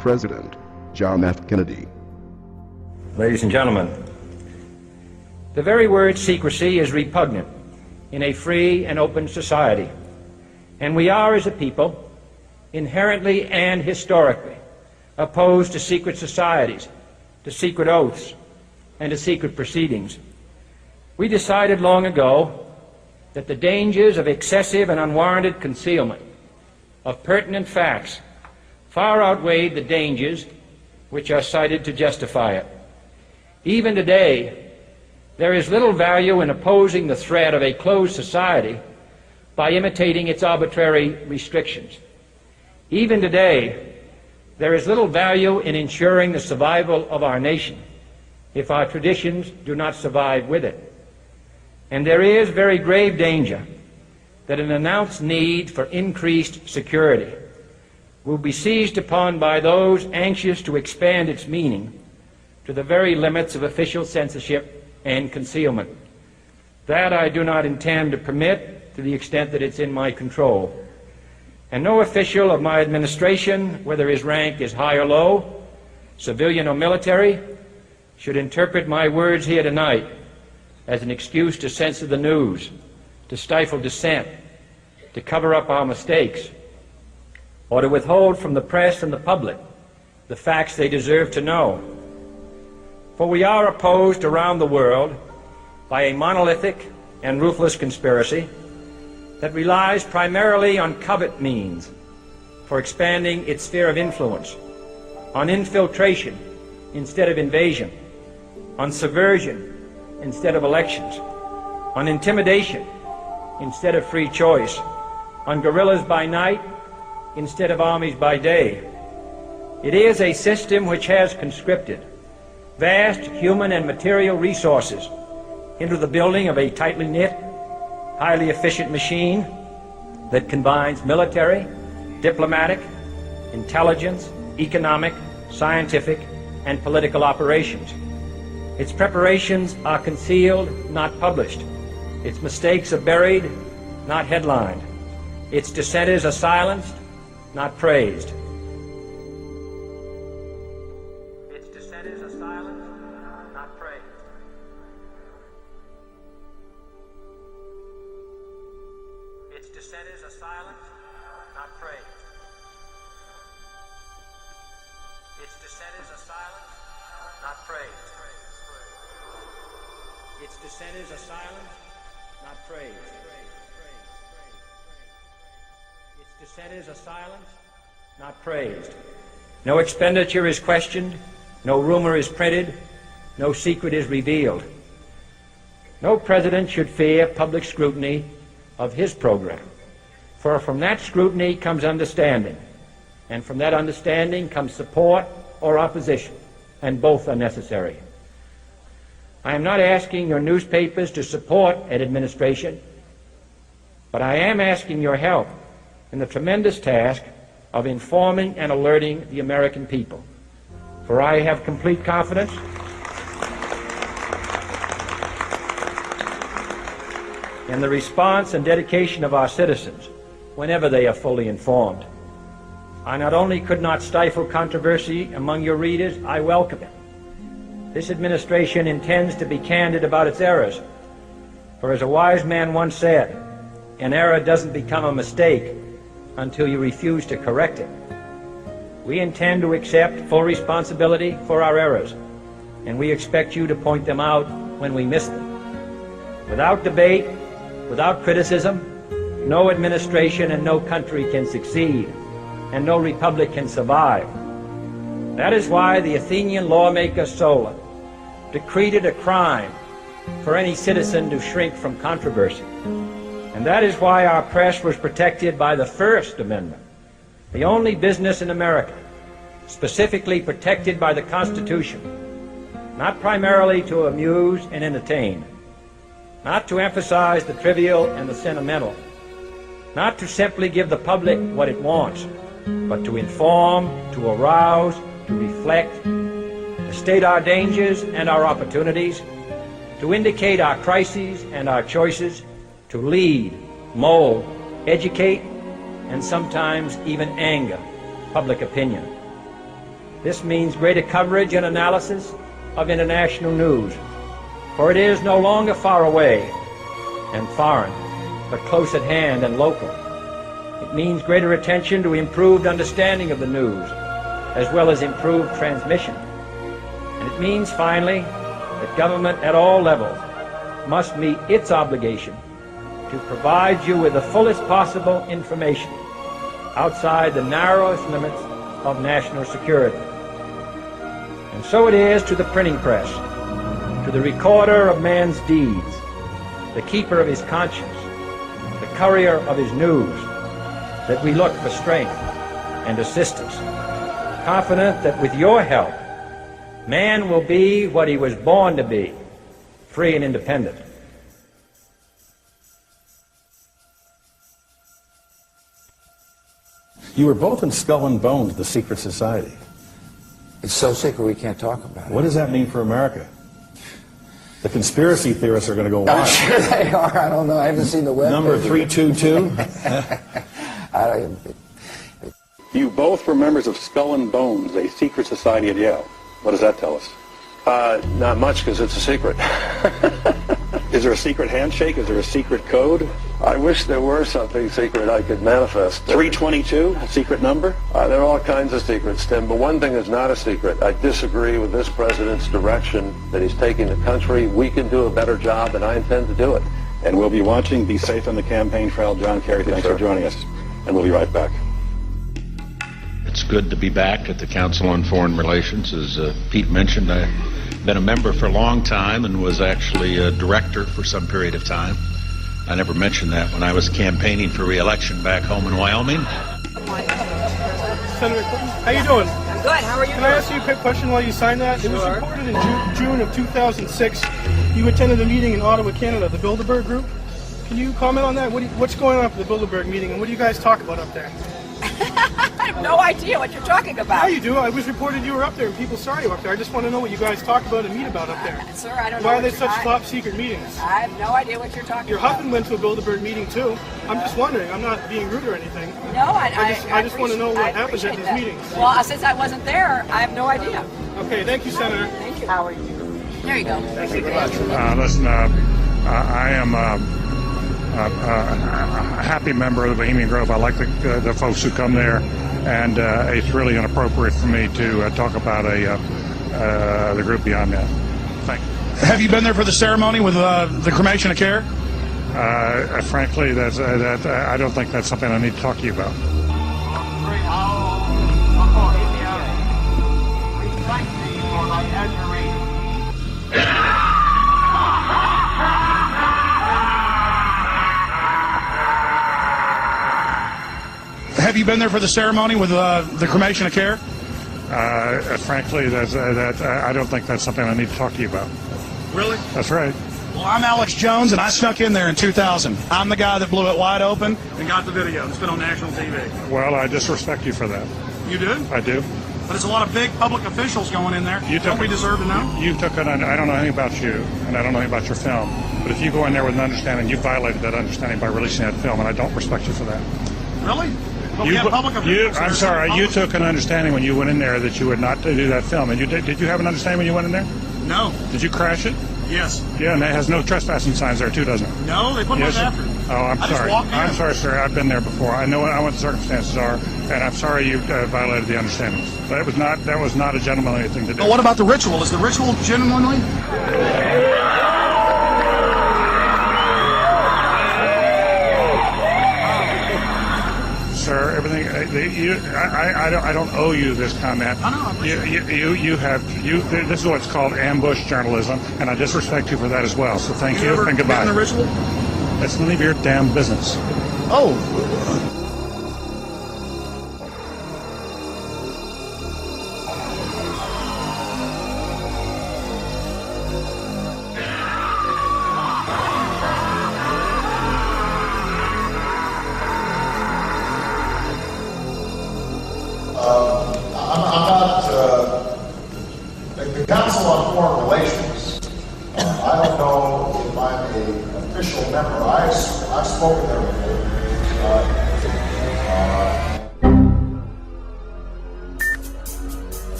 President John F. Kennedy. Ladies and gentlemen, the very word secrecy is repugnant in a free and open society, and we are, as a people, inherently and historically opposed to secret societies, to secret oaths, and to secret proceedings. We decided long ago that the dangers of excessive and unwarranted concealment of pertinent facts far outweighed the dangers which are cited to justify it. Even today, there is little value in opposing the threat of a closed society by imitating its arbitrary restrictions. Even today, there is little value in ensuring the survival of our nation if our traditions do not survive with it. And there is very grave danger that an announced need for increased security will be seized upon by those anxious to expand its meaning to the very limits of official censorship and concealment. That I do not intend to permit to the extent that it's in my control. And no official of my administration, whether his rank is high or low, civilian or military, should interpret my words here tonight as an excuse to censor the news, to stifle dissent, to cover up our mistakes, or to withhold from the press and the public the facts they deserve to know. For we are opposed around the world by a monolithic and ruthless conspiracy that relies primarily on covert means for expanding its sphere of influence, on infiltration instead of invasion, on subversion instead of elections, on intimidation instead of free choice, on guerrillas by night instead of armies by day. It is a system which has conscripted vast human and material resources into the building of a tightly knit, highly efficient machine that combines military, diplomatic, intelligence, economic, scientific, and political operations. Its preparations are concealed, not published. Its mistakes are buried, not headlined. Its dissenters are silenced, not praised. Its dissenters are silenced, not praised. Its dissenters are silenced, not praised. Its dissenters are silenced, not praised. Its dissenters are silenced, not praised. Its dissenters are silenced, not praised. No expenditure is questioned, no rumor is printed, no secret is revealed. No president should fear public scrutiny of his program, for from that scrutiny comes understanding, and from that understanding comes support or opposition, and both are necessary. I am not asking your newspapers to support an administration, but I am asking your help in the tremendous task of informing and alerting the American people. For I have complete confidence in the response and dedication of our citizens whenever they are fully informed. I not only could not stifle controversy among your readers, I welcome it. This administration intends to be candid about its errors, for as a wise man once said, an error doesn't become a mistake until you refuse to correct it. We intend to accept full responsibility for our errors, and we expect you to point them out when we miss them. Without debate, without criticism, no administration and no country can succeed, and no republic can survive. That is why the Athenian lawmaker Solon decreed it a crime for any citizen to shrink from controversy. And that is why our press was protected by the First Amendment, the only business in America specifically protected by the Constitution, not primarily to amuse and entertain, not to emphasize the trivial and the sentimental, not to simply give the public what it wants, but to inform, to arouse, to reflect, to state our dangers and our opportunities, to indicate our crises and our choices, to lead, mold, educate, and sometimes even anger public opinion. This means greater coverage and analysis of international news, for it is no longer far away and foreign, but close at hand and local. It means greater attention to improved understanding of the news, as well as improved transmission. And it means, finally, that government at all levels must meet its obligation to provide you with the fullest possible information outside the narrowest limits of national security. And so it is to the printing press, to the recorder of man's deeds, the keeper of his conscience, the courier of his news, that we look for strength and assistance, confident that with your help, man will be what he was born to be, free and independent. You were both in Skull and Bones, the secret society. It's so secret we can't talk about it. What does that mean for America? The conspiracy theorists are going to go wild. I'm sure they are. I don't know. I haven't seen the web. Number 322? You both were members of Skull and Bones, a secret society at Yale. What does that tell us? Not much, because it's a secret. Is there a secret handshake? Is there a secret code? I wish there were something secret I could manifest. 322, a secret number? There are all kinds of secrets, Tim, but one thing is not a secret. I disagree with this president's direction that he's taking the country. We can do a better job, and I intend to do it. And we'll be watching. Be safe on the campaign trail. John Kerry, thanks for joining us. And we'll be right back. It's good to be back at the Council on Foreign Relations. As Pete mentioned, I've been a member for a long time and was actually a director for some period of time. I never mentioned that when I was campaigning for re-election back home in Wyoming. Senator Clinton, how you doing? I'm good. How are you Can doing? I ask you a quick question while you sign that? Sure. It was reported in June of 2006. You attended a meeting in Ottawa, Canada, the Bilderberg Group. Can you comment on that? What's going on at the Bilderberg meeting, and what do you guys talk about up there? I have no idea what you're talking about. Yeah, you do. I was reported you were up there, and people saw you up there. I just want to know what you guys talk about and meet about up there. Sir, I don't know. Why are they such top secret meetings? I have no idea what you're talking Your about. husband went to a Bilderberg meeting too. I'm just wondering. I'm not being rude or anything. No, I just want to know what happens at these meetings. Well, since I wasn't there, I have no idea. Okay, thank you, Senator. Thank you. How are you? There you go. Thank you very much. Listen, I am a happy member of the Bohemian Grove. I like the folks who come there, and it's really inappropriate for me to talk about the group beyond that. Thank you. Have you been there for the ceremony with the cremation of care? Frankly, I don't think that's something I need to talk to you about. Have you been there for the ceremony with the cremation of care? Frankly, I don't think that's something I need to talk to you about. Really? That's right. Well, I'm Alex Jones, and I snuck in there in 2000. I'm the guy that blew it wide open and got the video. It's been on national TV. Well, I disrespect you for that. You do? I do. But it's a lot of big public officials going in there. Don't we deserve to know? You took I don't know anything about you, and I don't know anything about your film. But if you go in there with an understanding, you violated that understanding by releasing that film, and I don't respect you for that. Really? But we have public officials. I'm sorry, you took an understanding when you went in there that you would not do that film. And did you have an understanding when you went in there? No. Did you crash it? Yes. Yeah, and it has no trespassing signs there too, doesn't it? No, they put one after. Oh, I'm sorry. I'm sorry, sir. I've been there before. I know what the circumstances are, and I'm sorry you violated the understandings. That was not a gentlemanly thing to do. But what about the ritual? Is the ritual genuinely? Sir, everything. I don't owe you this comment. I know. This is what's called ambush journalism, and I disrespect you for that as well. So thank you and goodbye. The ritual? That's none of your damn business. Oh. The Council on Foreign Relations, I don't know if I'm an official member. I've spoken there before.